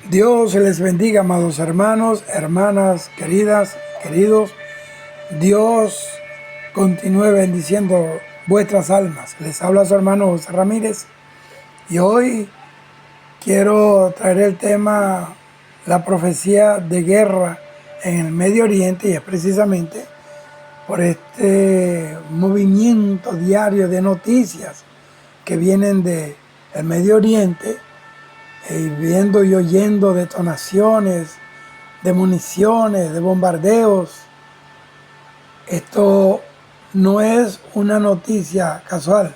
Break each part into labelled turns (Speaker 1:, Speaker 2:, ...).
Speaker 1: Dios les bendiga, amados hermanos, hermanas, queridas, queridos. Dios continúe bendiciendo vuestras almas. Les habla su hermano José Ramírez y hoy quiero traer el tema la profecía de guerra en el Medio Oriente, y es precisamente por este movimiento diario de noticias que vienen del Medio Oriente, viendo y oyendo detonaciones de municiones, de bombardeos. Esto no es una noticia casual.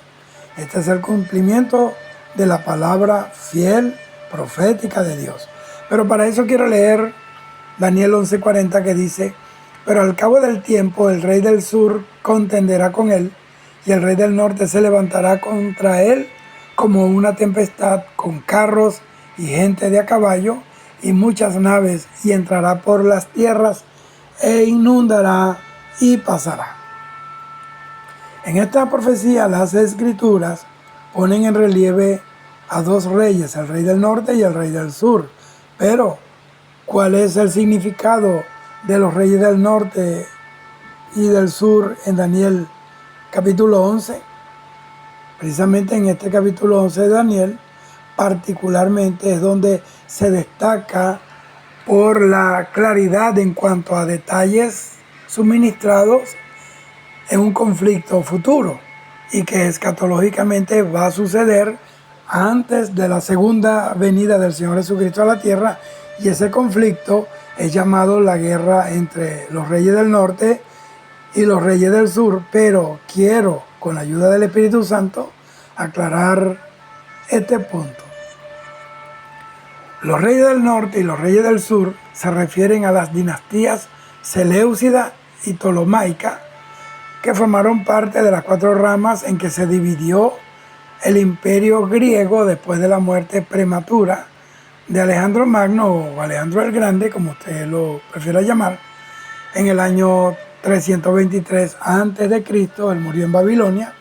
Speaker 1: Este es el cumplimiento de la palabra fiel, profética de Dios. Pero para eso quiero leer Daniel 11:40, que dice: pero al cabo del tiempo el rey del sur contenderá con él, y el rey del norte se levantará contra él como una tempestad, con carros y gente de a caballo y muchas naves, y entrará por las tierras e inundará y pasará. En esta profecía las escrituras ponen en relieve a dos reyes, el rey del norte y el rey del sur. Pero, ¿cuál es el significado de los reyes del norte y del sur en Daniel capítulo 11? Precisamente en este capítulo 11 de Daniel, particularmente es donde se destaca por la claridad en cuanto a detalles suministrados en un conflicto futuro y que escatológicamente va a suceder antes de la segunda venida del Señor Jesucristo a la tierra, y ese conflicto es llamado la guerra entre los reyes del norte y los reyes del sur. Pero quiero, con la ayuda del Espíritu Santo, aclarar este punto. Los reyes del norte y los reyes del sur se refieren a las dinastías Seleucida y Ptolomaica, que formaron parte de las cuatro ramas en que se dividió el imperio griego después de la muerte prematura de Alejandro Magno, o Alejandro el Grande, como usted lo prefiera llamar, en el año 323 a.C. Él murió en Babilonia,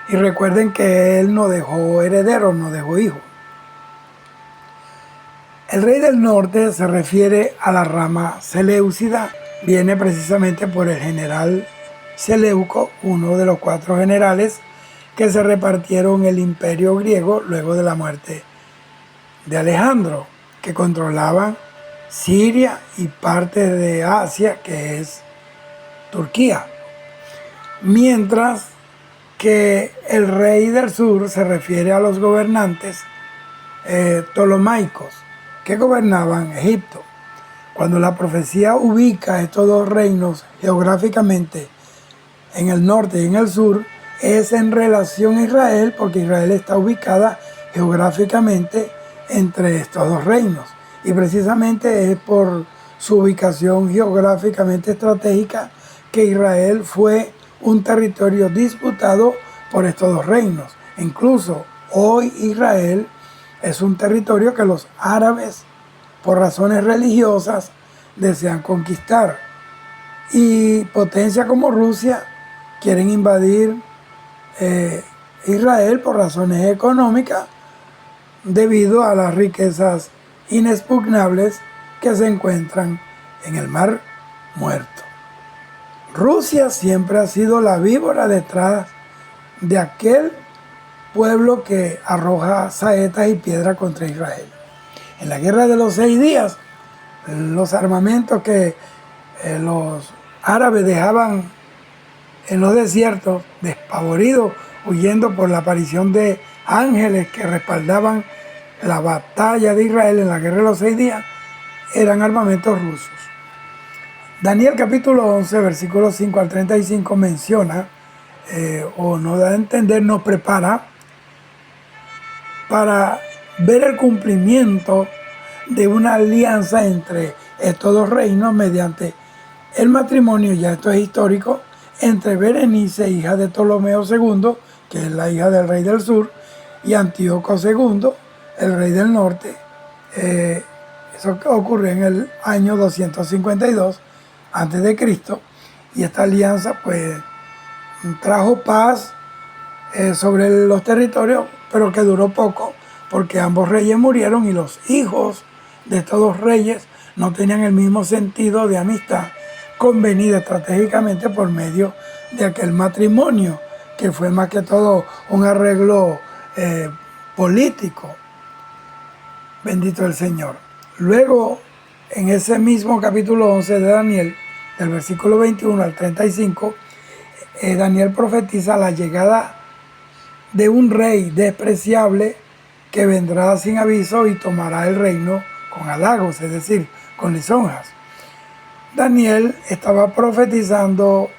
Speaker 1: y recuerden que él no dejó herederos, no dejó hijos. El rey del norte se refiere a la rama seleucida, viene precisamente por el general Seleuco, uno de los cuatro generales que se repartieron el imperio griego luego de la muerte de Alejandro, que controlaban Siria y parte de Asia, que es Turquía. Mientras que el rey del sur se refiere a los gobernantes ptolomaicos, que gobernaban Egipto. Cuando la profecía ubica estos dos reinos geográficamente en el norte y en el sur, es en relación a Israel, porque Israel está ubicada geográficamente entre estos dos reinos, y precisamente es por su ubicación geográficamente estratégica que Israel fue un territorio disputado por estos dos reinos. Incluso hoy Israel es un territorio que los árabes, por razones religiosas, desean conquistar, y potencias como Rusia quieren invadir Israel por razones económicas, debido a las riquezas inexpugnables que se encuentran en el Mar Muerto. Rusia siempre ha sido la víbora detrás de aquel pueblo que arroja saetas y piedras contra Israel. En la guerra de los 6 días, los armamentos que los árabes dejaban en los desiertos, despavoridos, huyendo por la aparición de ángeles que respaldaban la batalla de Israel en la guerra de los 6 días, eran armamentos rusos. Daniel capítulo 11, versículos 5 al 35 menciona, o nos da a entender, nos prepara para ver el cumplimiento de una alianza entre estos dos reinos mediante el matrimonio, ya esto es histórico, entre Berenice, hija de Ptolomeo II, que es la hija del rey del sur, y Antíoco II, el rey del norte. Eso ocurrió en el año 252 a.C., y esta alianza pues trajo paz sobre los territorios, pero que duró poco, porque ambos reyes murieron y los hijos de estos dos reyes no tenían el mismo sentido de amistad convenida estratégicamente por medio de aquel matrimonio, que fue más que todo un arreglo político. Bendito el Señor. Luego, en ese mismo capítulo 11 de Daniel, del versículo 21 al 35, Daniel profetiza la llegada de un rey despreciable que vendrá sin aviso y tomará el reino con halagos, es decir, con lisonjas. Daniel estaba profetizando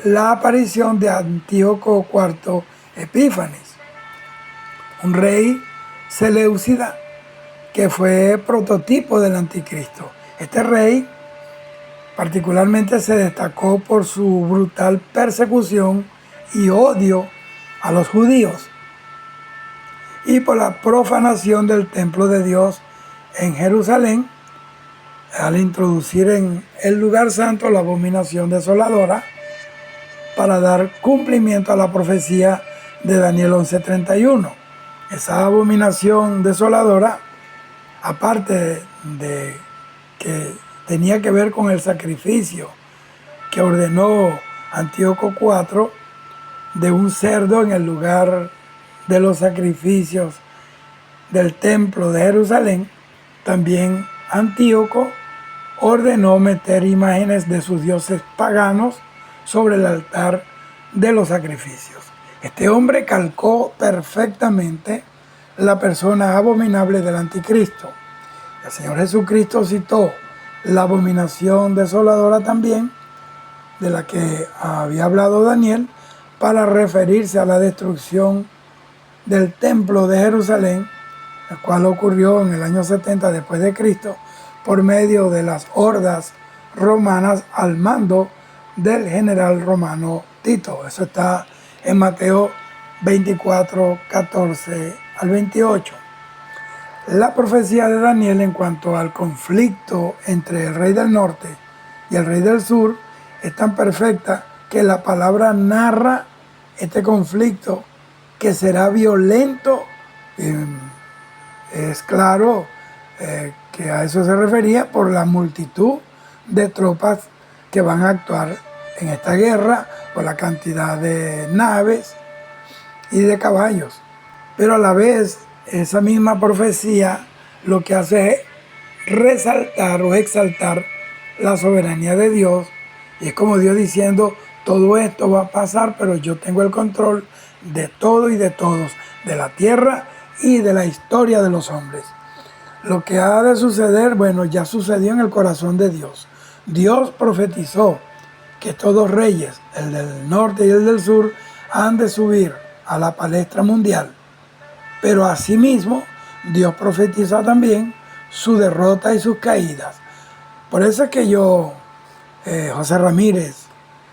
Speaker 1: la aparición de Antíoco IV Epífanes, un rey seleucida que fue prototipo del anticristo. Este rey particularmente se destacó por su brutal persecución y odio a los judíos y por la profanación del templo de Dios en Jerusalén, al introducir en el lugar santo la abominación desoladora para dar cumplimiento a la profecía de Daniel 11:31. Esa abominación desoladora, aparte de que tenía que ver con el sacrificio que ordenó Antíoco IV de un cerdo en el lugar de los sacrificios del templo de Jerusalén, también Antíoco ordenó meter imágenes de sus dioses paganos sobre el altar de los sacrificios. Este hombre calcó perfectamente la persona abominable del anticristo. El Señor Jesucristo citó la abominación desoladora también, de la que había hablado Daniel, para referirse a la destrucción del templo de Jerusalén, el cual ocurrió en el año 70 después de Cristo, por medio de las hordas romanas al mando del general romano Tito. Eso está en Mateo 24, 14 al 28. La profecía de Daniel en cuanto al conflicto entre el rey del norte y el rey del sur es tan perfecta que la palabra narra este conflicto que será violento. Es claro que a eso se refería por la multitud de tropas que van a actuar en esta guerra, por la cantidad de naves y de caballos. Pero a la vez, esa misma profecía lo que hace es resaltar o exaltar la soberanía de Dios. Y es como Dios diciendo, todo esto va a pasar, pero yo tengo el control de todo y de todos, de la tierra y de la historia de los hombres. Lo que ha de suceder, bueno, ya sucedió en el corazón de Dios. Dios profetizó que estos dos reyes, el del norte y el del sur, han de subir a la palestra mundial. Pero asimismo, Dios profetiza también su derrota y sus caídas. Por eso es que yo, José Ramírez,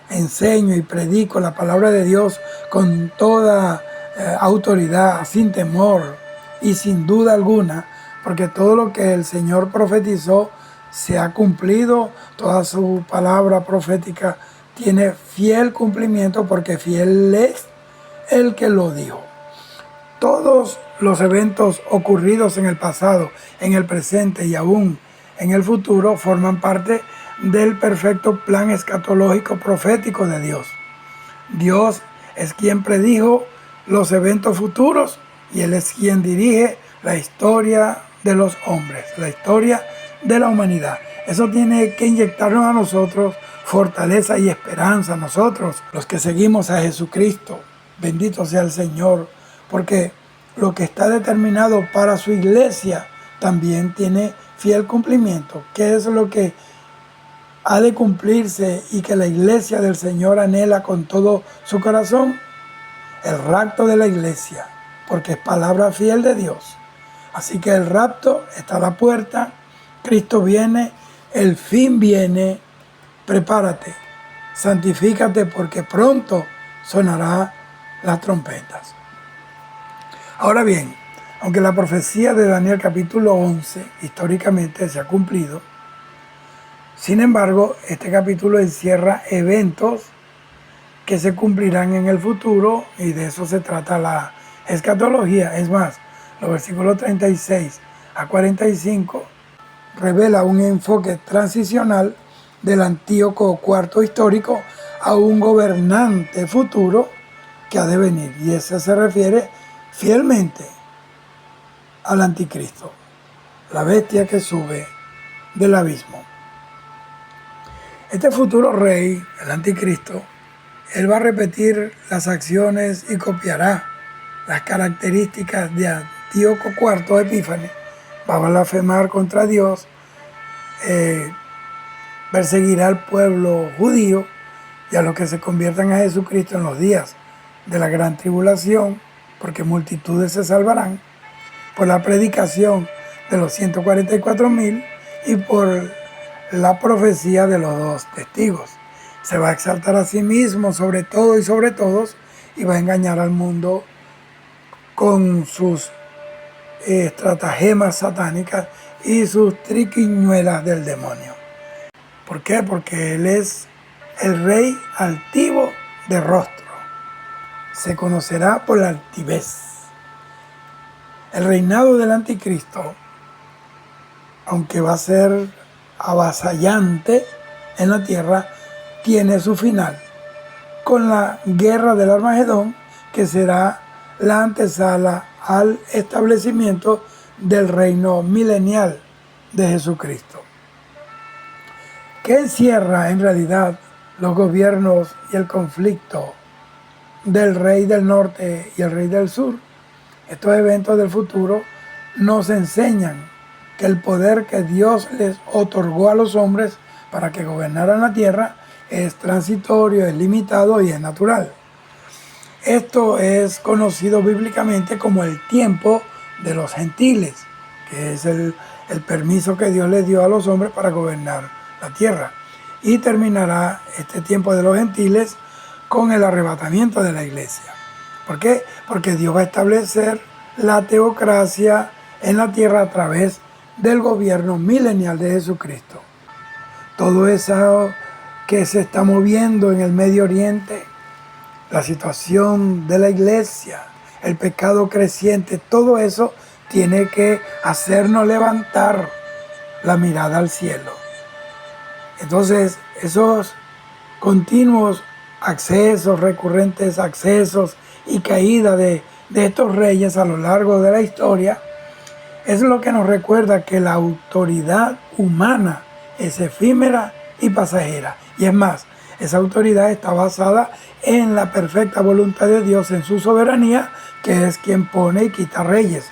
Speaker 1: enseño y predico la palabra de Dios con toda autoridad, sin temor y sin duda alguna, porque todo lo que el Señor profetizó se ha cumplido, toda su palabra profética tiene fiel cumplimiento, porque fiel es el que lo dijo. Todos los eventos ocurridos en el pasado, en el presente y aún en el futuro forman parte del perfecto plan escatológico profético de Dios. Dios es quien predijo los eventos futuros y Él es quien dirige la historia de los hombres, la historia de la humanidad. Eso tiene que inyectarnos a nosotros fortaleza y esperanza, a nosotros, los que seguimos a Jesucristo. Bendito sea el Señor, porque lo que está determinado para su iglesia también tiene fiel cumplimiento. ¿Qué es lo que ha de cumplirse y que la iglesia del Señor anhela con todo su corazón? El rapto de la iglesia, porque es palabra fiel de Dios. Así que el rapto está a la puerta, Cristo viene, el fin viene. Prepárate, santifícate, porque pronto sonará las trompetas. Ahora bien, aunque la profecía de Daniel capítulo 11 históricamente se ha cumplido, sin embargo, este capítulo encierra eventos que se cumplirán en el futuro, y de eso se trata la escatología. Es más, los versículos 36 a 45 revela un enfoque transicional del Antíoco IV histórico a un gobernante futuro que ha de venir. Y ese se refiere fielmente al anticristo, la bestia que sube del abismo. Este futuro rey, el anticristo, él va a repetir las acciones y copiará las características de Antíoco IV Epífanes. Va a blasfemar contra Dios, perseguirá al pueblo judío y a los que se conviertan a Jesucristo en los días de la gran tribulación, porque multitudes se salvarán por la predicación de los 144,000 y por la profecía de los 2 testigos. Se va a exaltar a sí mismo sobre todo y sobre todos y va a engañar al mundo con sus estratagemas satánicas y sus triquiñuelas del demonio. ¿Por qué? Porque él es el rey altivo de rostro. Se conocerá por la altivez. El reinado del anticristo, aunque va a ser avasallante en la tierra, tiene su final con la guerra del Armagedón, que será la antesala al establecimiento del reino milenial de Jesucristo, que encierra en realidad los gobiernos y el conflicto del rey del norte y el rey del sur. Estos eventos del futuro nos enseñan que el poder que Dios les otorgó a los hombres para que gobernaran la tierra es transitorio, es limitado y es natural. Esto es conocido bíblicamente como el tiempo de los gentiles, que es el permiso que Dios les dio a los hombres para gobernar la tierra. Y terminará este tiempo de los gentiles con el arrebatamiento de la iglesia. ¿Por qué? Porque Dios va a establecer la teocracia en la tierra a través del gobierno milenial de Jesucristo. Todo eso que se está moviendo en el Medio Oriente, la situación de la iglesia, el pecado creciente, todo eso tiene que hacernos levantar la mirada al cielo. Entonces, esos continuos accesos, recurrentes accesos y caídas de estos reyes a lo largo de la historia, es lo que nos recuerda que la autoridad humana es efímera y pasajera. Y es más, esa autoridad está basada en la perfecta voluntad de Dios, en su soberanía, que es quien pone y quita reyes.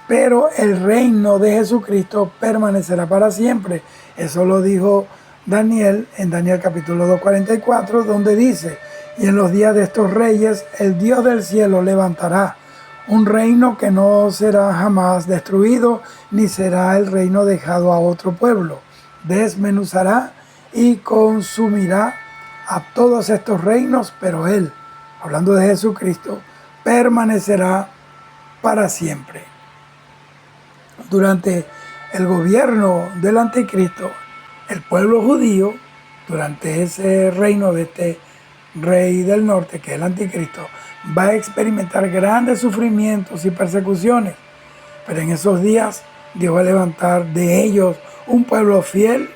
Speaker 1: Pero el reino de Jesucristo permanecerá para siempre. Eso lo dijo Daniel en Daniel capítulo 2:44, donde dice: y en los días de estos reyes el Dios del cielo levantará un reino que no será jamás destruido, ni será el reino dejado a otro pueblo. Desmenuzará y consumirá a todos estos reinos, pero Él, hablando de Jesucristo, permanecerá para siempre. Durante el gobierno del anticristo, el pueblo judío, durante ese reino de este rey del norte, que es el anticristo, va a experimentar grandes sufrimientos y persecuciones. Pero en esos días Dios va a levantar de ellos un pueblo fiel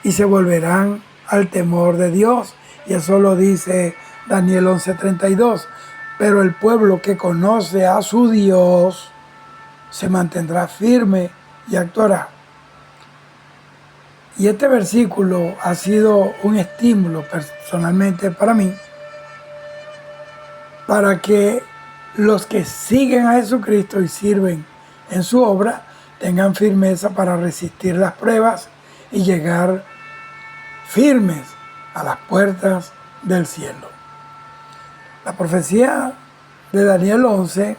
Speaker 1: y se volverán al temor de Dios. Y eso lo dice Daniel 11:32. Pero el pueblo que conoce a su Dios se mantendrá firme y actuará. Y este versículo ha sido un estímulo personalmente para mí, para que los que siguen a Jesucristo y sirven en su obra tengan firmeza para resistir las pruebas y llegar firmes a las puertas del cielo. La profecía de Daniel 11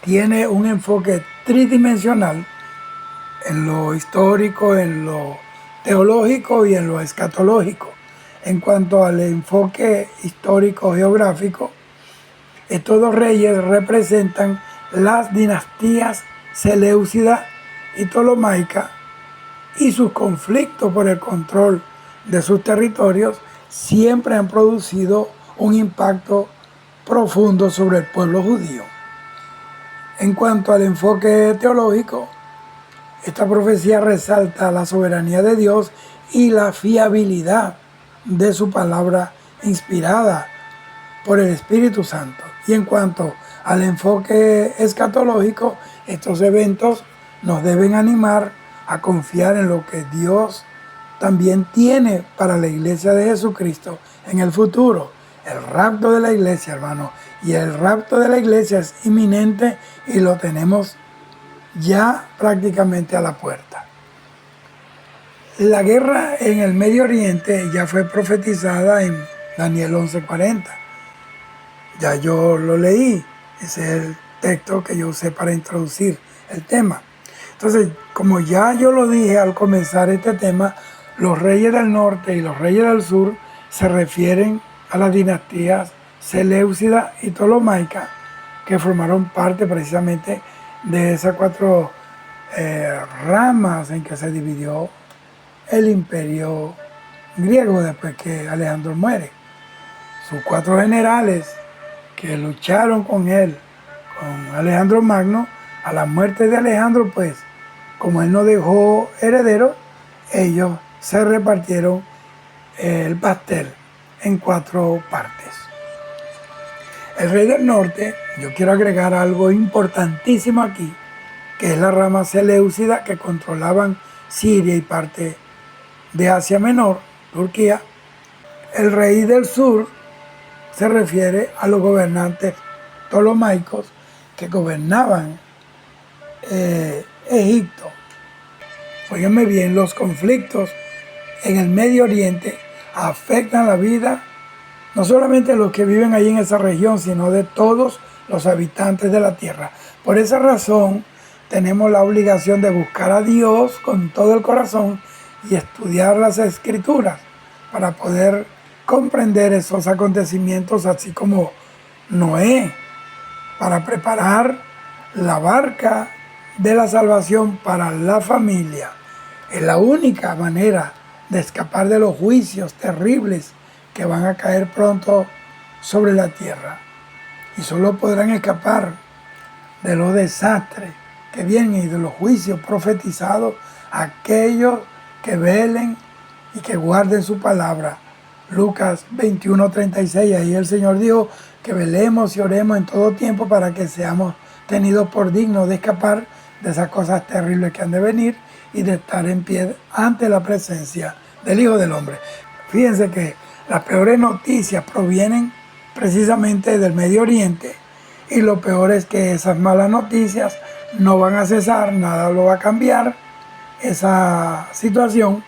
Speaker 1: tiene un enfoque tridimensional en lo histórico, en lo teológico y en lo escatológico. En cuanto al enfoque histórico-geográfico, estos dos reyes representan las dinastías seleucida y ptolomaica, y sus conflictos por el control de sus territorios siempre han producido un impacto profundo sobre el pueblo judío. En cuanto al enfoque teológico, Esta profecía resalta la soberanía de Dios y la fiabilidad de su palabra inspirada por el Espíritu Santo. Y en cuanto al enfoque escatológico, estos eventos nos deben animar a confiar en lo que Dios también tiene para la iglesia de Jesucristo en el futuro. El rapto de la iglesia, hermano. Y el rapto de la iglesia es inminente y lo tenemos ya prácticamente a la puerta. La guerra en el Medio Oriente ya fue profetizada en Daniel 11:40. Ya yo lo leí. Ese es el texto que yo usé para introducir el tema. Entonces, como ya yo lo dije al comenzar este tema, los reyes del norte y los reyes del sur se refieren a las dinastías Seleucida y Ptolomaica, que formaron parte precisamente de esas cuatro ramas en que se dividió el imperio griego después que Alejandro muere. Sus cuatro generales que lucharon con él, con Alejandro Magno, a la muerte de Alejandro, pues, como él no dejó heredero, ellos se repartieron el pastel en cuatro partes. El rey del norte, yo quiero agregar algo importantísimo aquí, que es la rama seleucida que controlaban Siria y parte de Asia Menor, Turquía. El rey del sur se refiere a los gobernantes ptolomaicos que gobernaban Egipto. Óiganme bien, los conflictos en el Medio Oriente afectan la vida no solamente de los que viven allí en esa región, sino de todos los habitantes de la tierra. Por esa razón, tenemos la obligación de buscar a Dios con todo el corazón y estudiar las Escrituras para poder comprender esos acontecimientos, así como Noé, para preparar la barca de la salvación para la familia. Es la única manera de escapar de los juicios terribles que van a caer pronto sobre la tierra. Y solo podrán escapar de los desastres que vienen y de los juicios profetizados aquellos que velen y que guarden su palabra. Lucas 21:36, ahí el Señor dijo que velemos y oremos en todo tiempo para que seamos tenidos por dignos de escapar de esas cosas terribles que han de venir y de estar en pie ante la presencia del Hijo del Hombre. Fíjense que las peores noticias provienen precisamente del Medio Oriente y lo peor es que esas malas noticias no van a cesar, nada lo va a cambiar esa situación.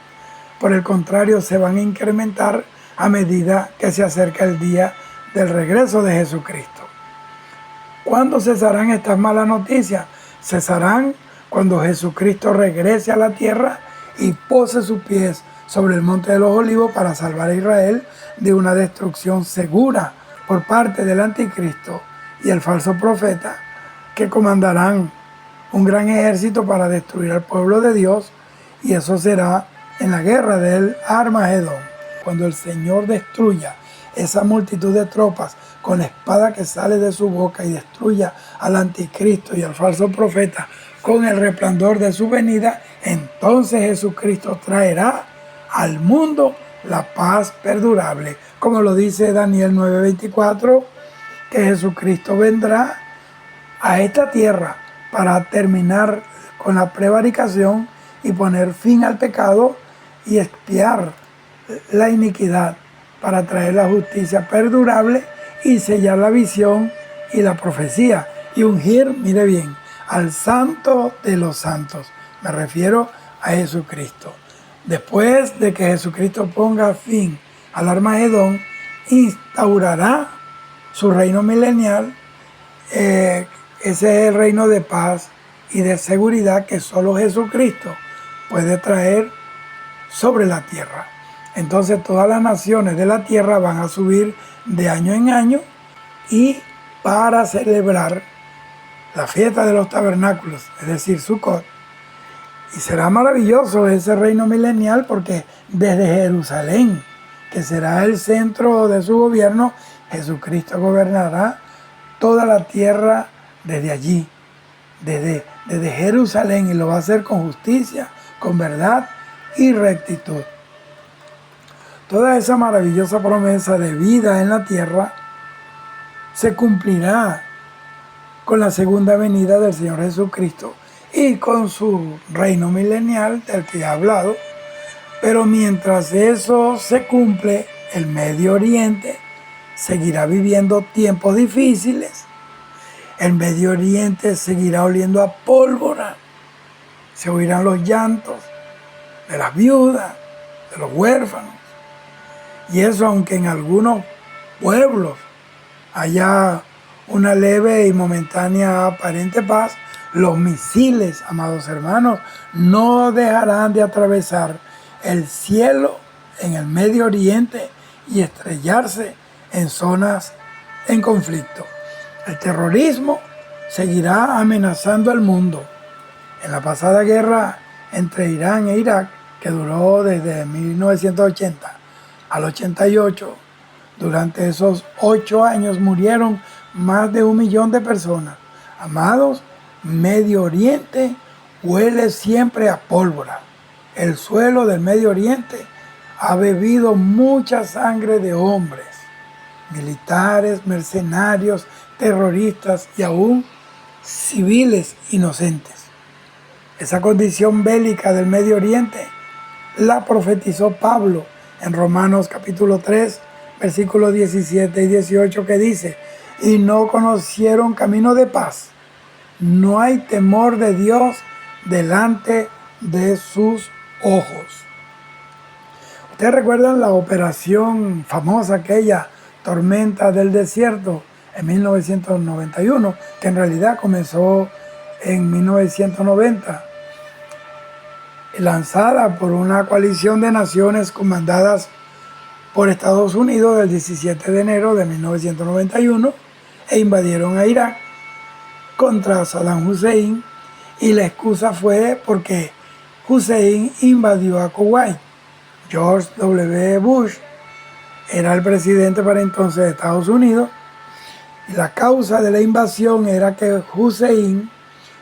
Speaker 1: Por el contrario, se van a incrementar a medida que se acerca el día del regreso de Jesucristo. ¿Cuándo cesarán estas malas noticias? Cesarán cuando Jesucristo regrese a la tierra y pose sus pies sobre el monte de los olivos para salvar a Israel de una destrucción segura por parte del anticristo y el falso profeta, que comandarán un gran ejército para destruir al pueblo de Dios, y eso será en la guerra del Armagedón. Cuando el Señor destruya esa multitud de tropas con la espada que sale de su boca y destruya al anticristo y al falso profeta con el resplandor de su venida, entonces Jesucristo traerá al mundo la paz perdurable. Como lo dice Daniel 9:24, que Jesucristo vendrá a esta tierra para terminar con la prevaricación y poner fin al pecado y expiar la iniquidad, para traer la justicia perdurable y sellar la visión y la profecía y ungir, mire bien, al santo de los santos. Me refiero a Jesucristo. Después de que Jesucristo ponga fin al Armagedón, instaurará su reino milenial. Ese es el reino de paz y de seguridad que solo Jesucristo puede traer sobre la tierra. Entonces todas las naciones de la tierra van a subir de año en año y para celebrar la fiesta de los tabernáculos, es decir, Sukkot. Y será maravilloso ese reino milenial porque desde Jerusalén, que será el centro de su gobierno, Jesucristo gobernará toda la tierra desde allí, desde desde Jerusalén, y lo va a hacer con justicia, con verdad y rectitud. Toda esa maravillosa promesa de vida en la tierra se cumplirá con la segunda venida del Señor Jesucristo y con su reino milenial del que he hablado. Pero mientras eso se cumple, el Medio Oriente seguirá viviendo tiempos difíciles. El Medio Oriente seguirá oliendo a pólvora. Se oirán los llantos de las viudas, de los huérfanos. Y eso aunque en algunos pueblos haya una leve y momentánea aparente paz, los misiles, amados hermanos, no dejarán de atravesar el cielo en el Medio Oriente y estrellarse en zonas en conflicto. El terrorismo seguirá amenazando al mundo. En la pasada guerra entre Irán e Irak, que duró desde 1980 al 88, durante esos 8 años murieron más de 1 millón de personas. Amados, Medio Oriente huele siempre a pólvora. El suelo del Medio Oriente ha bebido mucha sangre de hombres, militares, mercenarios, terroristas y aún civiles inocentes. Esa condición bélica del Medio Oriente la profetizó Pablo en Romanos capítulo 3, versículos 17 y 18, que dice: y no conocieron camino de paz. No hay temor de Dios delante de sus ojos. ¿Ustedes recuerdan la operación famosa, aquella tormenta del desierto en 1991, que en realidad comenzó en 1990, lanzada por una coalición de naciones comandadas por Estados Unidos el 17 de enero de 1991, e invadieron a Irak contra Saddam Hussein, y la excusa fue porque Hussein invadió a Kuwait. George W. Bush era el presidente para entonces de Estados Unidos, y la causa de la invasión era que Hussein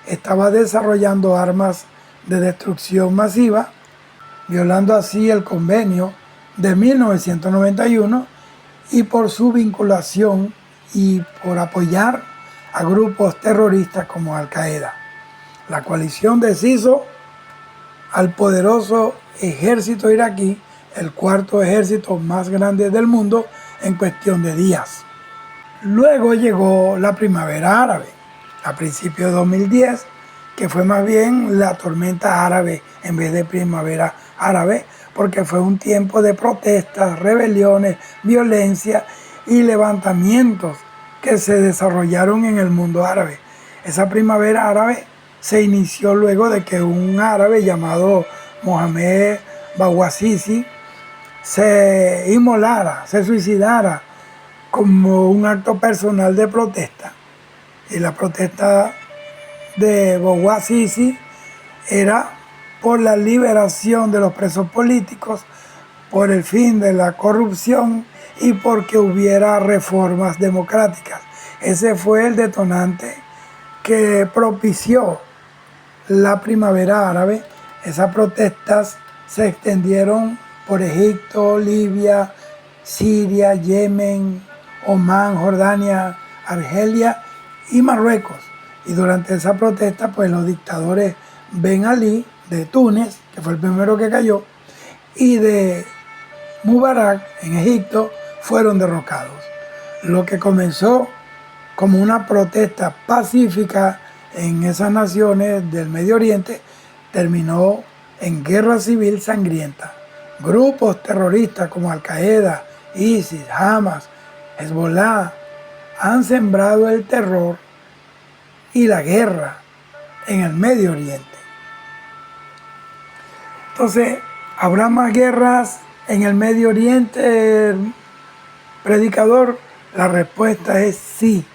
Speaker 1: estaba desarrollando armas de destrucción masiva, violando así el convenio de 1991, y por su vinculación y por apoyar a grupos terroristas como Al-Qaeda. La coalición deshizo al poderoso ejército iraquí, el cuarto ejército más grande del mundo, en cuestión de días. Luego llegó la primavera árabe, a principios de 2010, que fue más bien la tormenta árabe en vez de primavera árabe, porque fue un tiempo de protestas, rebeliones, violencia y levantamientos que se desarrollaron en el mundo árabe. Esa primavera árabe se inició luego de que un árabe llamado Mohamed Bouazizi se inmolara, se suicidara como un acto personal de protesta. Y la protesta de Bouazizi era por la liberación de los presos políticos, por el fin de la corrupción y porque hubiera reformas democráticas. Ese fue el detonante que propició la primavera árabe. Esas protestas se extendieron por Egipto, Libia, Siria, Yemen, Omán, Jordania, Argelia y Marruecos. Y durante esa protesta, pues los dictadores Ben Ali de Túnez, que fue el primero que cayó, y de Mubarak en Egipto, fueron derrocados. Lo que comenzó como una protesta pacífica en esas naciones del Medio Oriente terminó en guerra civil sangrienta. Grupos terroristas como Al-Qaeda, ISIS, Hamas, Hezbollah han sembrado el terror y la guerra en el Medio Oriente. Entonces, ¿habrá más guerras en el Medio Oriente, predicador? La respuesta es sí.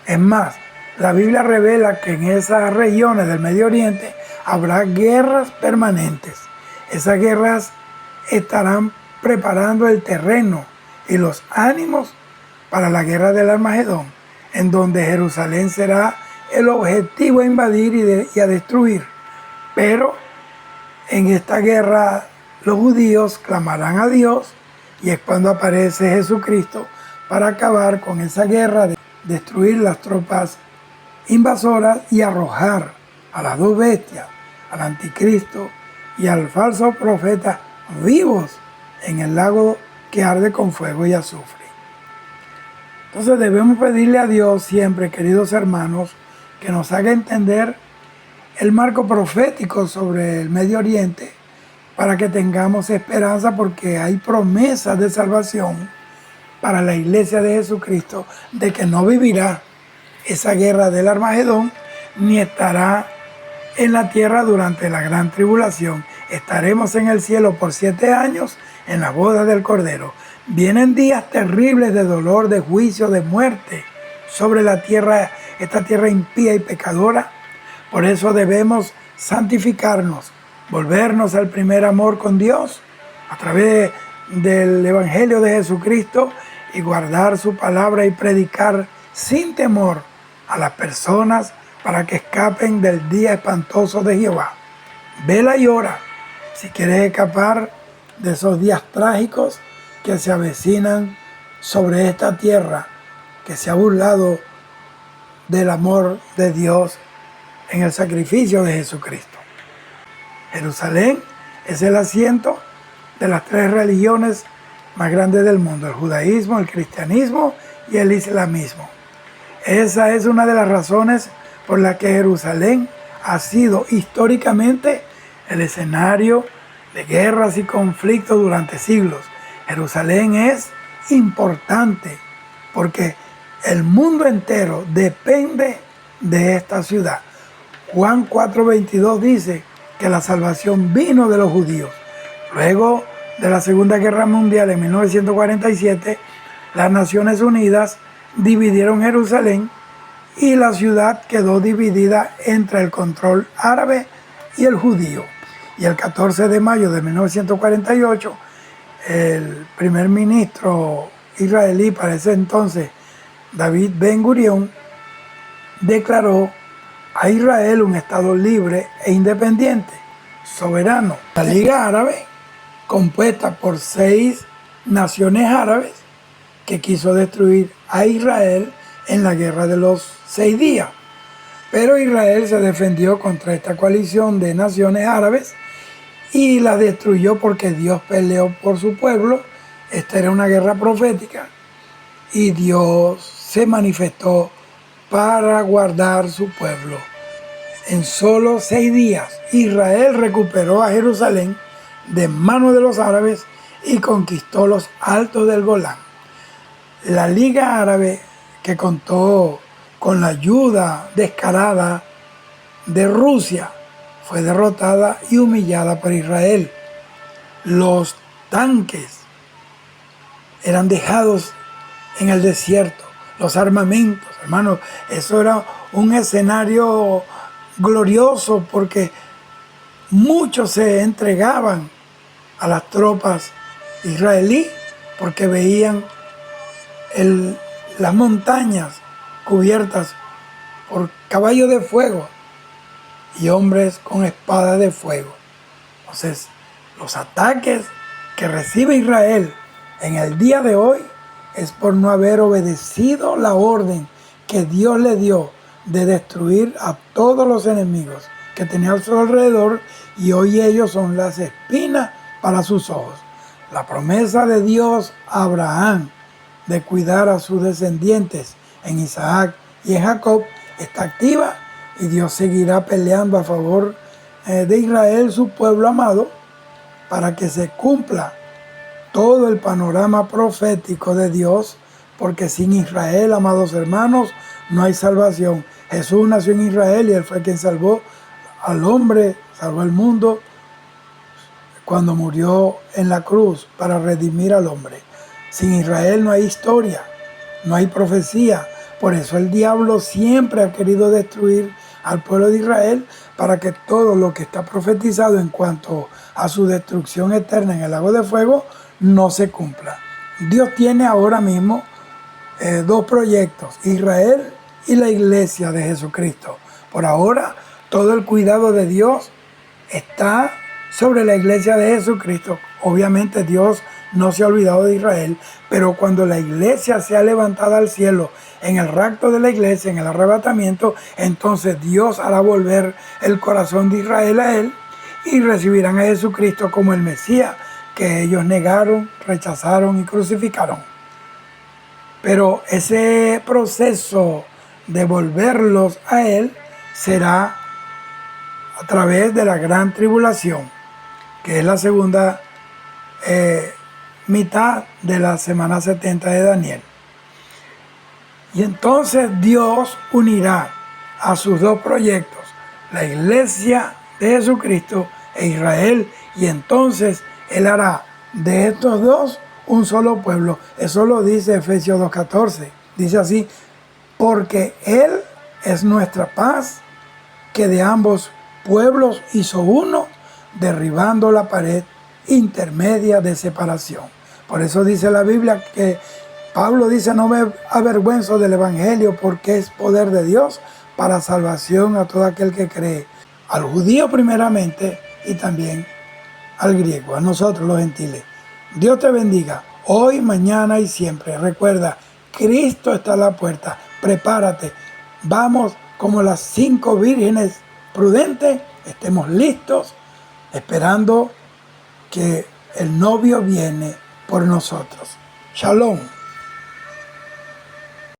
Speaker 1: Es más, la Biblia revela que en esas regiones del Medio Oriente habrá guerras permanentes. Esas guerras estarán preparando el terreno y los ánimos para la guerra del Armagedón, en donde Jerusalén será el objetivo es invadir y a destruir. Pero en esta guerra los judíos clamarán a Dios y es cuando aparece Jesucristo para acabar con esa guerra, de destruir las tropas invasoras y arrojar a las dos bestias, al anticristo y al falso profeta, vivos en el lago que arde con fuego y azufre. Entonces debemos pedirle a Dios siempre, queridos hermanos, que nos haga entender el marco profético sobre el Medio Oriente para que tengamos esperanza, porque hay promesas de salvación para la iglesia de Jesucristo, de que no vivirá esa guerra del Armagedón, ni estará en la tierra durante la gran tribulación. Estaremos en el cielo por 7 años en la boda del Cordero. Vienen días terribles de dolor, de juicio, de muerte sobre la tierra, esta tierra impía y pecadora. Por eso debemos santificarnos, volvernos al primer amor con Dios a través del Evangelio de Jesucristo y guardar su palabra y predicar sin temor a las personas para que escapen del día espantoso de Jehová. Vela y ora si quieres escapar de esos días trágicos que se avecinan sobre esta tierra que se ha burlado del amor de Dios en el sacrificio de Jesucristo. Jerusalén es el asiento de las 3 religiones más grandes del mundo: el judaísmo, el cristianismo y el islamismo. Esa es una de las razones por la que Jerusalén ha sido históricamente el escenario de guerras y conflictos durante siglos. Jerusalén es importante porque el mundo entero depende de esta ciudad. Juan 4:22 dice que la salvación vino de los judíos. Luego de la Segunda Guerra Mundial en 1947, las Naciones Unidas dividieron Jerusalén y la ciudad quedó dividida entre el control árabe y el judío. Y el 14 de mayo de 1948, el primer ministro israelí para ese entonces, David Ben Gurión, declaró a Israel un estado libre e independiente, soberano. La Liga Árabe, compuesta por 6 naciones árabes, que quiso destruir a Israel en la guerra de los 6 días. Pero Israel se defendió contra esta coalición de naciones árabes y la destruyó porque Dios peleó por su pueblo. Esta era una guerra profética y Dios se manifestó para guardar su pueblo. En solo 6 días, Israel recuperó a Jerusalén de manos de los árabes y conquistó los altos del Golán. La Liga Árabe, que contó con la ayuda descarada de Rusia, fue derrotada y humillada por Israel. Los tanques eran dejados en el desierto, los armamentos, hermanos, eso era un escenario glorioso porque muchos se entregaban a las tropas israelíes porque veían las montañas cubiertas por caballos de fuego y hombres con espadas de fuego. Entonces, los ataques que recibe Israel en el día de hoy es por no haber obedecido la orden que Dios le dio de destruir a todos los enemigos que tenía a su alrededor, y hoy ellos son las espinas para sus ojos. La promesa de Dios a Abraham de cuidar a sus descendientes en Isaac y en Jacob está activa, y Dios seguirá peleando a favor de Israel, su pueblo amado, para que se cumpla todo el panorama profético de Dios, porque sin Israel, amados hermanos, no hay salvación. Jesús nació en Israel y Él fue quien salvó al hombre, salvó al mundo cuando murió en la cruz para redimir al hombre. Sin Israel no hay historia, no hay profecía. Por eso el diablo siempre ha querido destruir al pueblo de Israel, para que todo lo que está profetizado en cuanto a su destrucción eterna en el lago de fuego no se cumpla. Dios tiene ahora mismo 2 proyectos, Israel y la iglesia de Jesucristo. Por ahora, todo el cuidado de Dios está sobre la iglesia de Jesucristo. Obviamente Dios no se ha olvidado de Israel, pero cuando la iglesia sea levantada al cielo, en el rapto de la iglesia, en el arrebatamiento, entonces Dios hará volver el corazón de Israel a él y recibirán a Jesucristo como el Mesías que ellos negaron, rechazaron y crucificaron. Pero ese proceso de volverlos a él será a través de la gran tribulación, que es la segunda mitad de la semana 70 de Daniel. Y entonces Dios unirá a sus dos proyectos, la iglesia de Jesucristo e Israel, y entonces Él hará de estos dos un solo pueblo. Eso lo dice Efesios 2:14. Dice así: porque Él es nuestra paz, que de ambos pueblos hizo uno, derribando la pared intermedia de separación. Por eso dice la Biblia que Pablo dice: no me avergüenzo del Evangelio, porque es poder de Dios para salvación a todo aquel que cree, al judío primeramente y también al griego, a nosotros los gentiles. Dios te bendiga hoy, mañana y siempre. Recuerda, Cristo está a la puerta. Prepárate. Vamos como las 5 vírgenes prudentes, estemos listos, esperando que el novio viene por nosotros. Shalom.